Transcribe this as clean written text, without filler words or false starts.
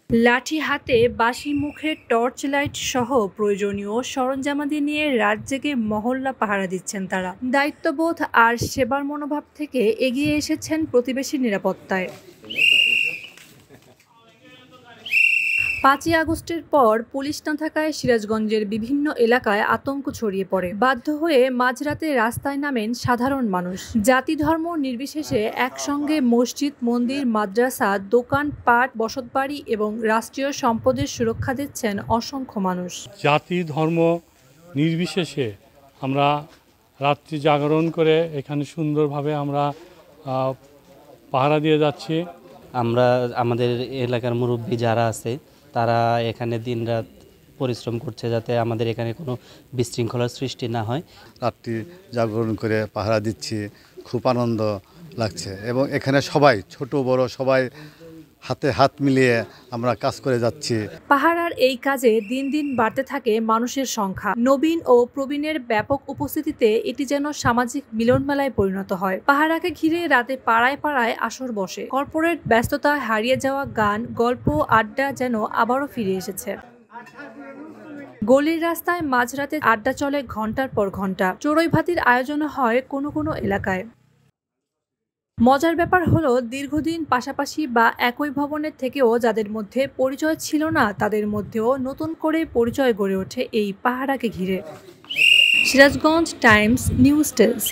লাঠি হাতে বাঁশি মুখে টর্চ লাইট সহ প্রয়োজনীয় সরঞ্জামাদি নিয়ে রাত জেগে মহল্লা পাহারা দিচ্ছেন তারা। দায়িত্ববোধ আর সেবার মনোভাব থেকে এগিয়ে এসেছেন প্রতিবেশীর নিরাপত্তায়। 5ই আগস্টের পর পুলিশ না থাকায় সিরাজগঞ্জের বিভিন্ন এলাকায় আতঙ্ক ছড়িয়ে পড়ে। বাধ্য হয়ে মাঝরাতে রাস্তায় নামেন সাধারণ মানুষ। জাতি ধর্ম নির্বিশেষে একসঙ্গে মসজিদ, মন্দির, মাদ্রাসা, দোকান পাট, বসতবাড়ি এবং রাষ্ট্রীয় সম্পদের সুরক্ষা দিচ্ছেন অসংখ্য মানুষ। জাতি ধর্ম নির্বিশেষে আমরা রাত্রি জাগরণ করে এখানে সুন্দরভাবে আমরা পাহারা দিয়ে যাচ্ছি। আমরা আমাদের এলাকার মুরব্বী যারা আছে তারা এখানে দিনরাত পরিশ্রম করছে যাতে আমাদের এখানে কোনো বিশৃঙ্খলার সৃষ্টি না হয়। রাত্রি জাগরণ করে পাহারা দিচ্ছি, খুব আনন্দ লাগছে এবং এখানে সবাই ছোট বড় সবাই হাতে হাত মিলিয়ে আমরা কাজ করে যাচ্ছি। পাহারার এই কাজে দিন দিন বাড়তে থাকে মানুষের সংখ্যা। নবীন ও প্রবীণের ব্যাপক উপস্থিতিতে এটি যেন সামাজিক মিলনমেলায় পরিণত হয়। পাহারাকে ঘিরে রাতে পাড়ায় পাড়ায় আসর বসে। কর্পোরেট ব্যস্ততায় হারিয়ে যাওয়া গান, গল্প, আড্ডা যেন আবারও ফিরে এসেছে। গলির রাস্তায় মাঝরাতে আড্ডা চলে ঘন্টার পর ঘন্টা। চড়ুই ভাতির আয়োজন হয় কোনো কোনো এলাকায়। মজার ব্যাপার হলো, দীর্ঘদিন পাশাপাশি বা একই ভবনের থেকেও যাদের মধ্যে পরিচয় ছিল না তাদের মধ্যেও নতুন করে পরিচয় গড়ে ওঠে এই পাহারাকে ঘিরে। Sirajganj Times news desk.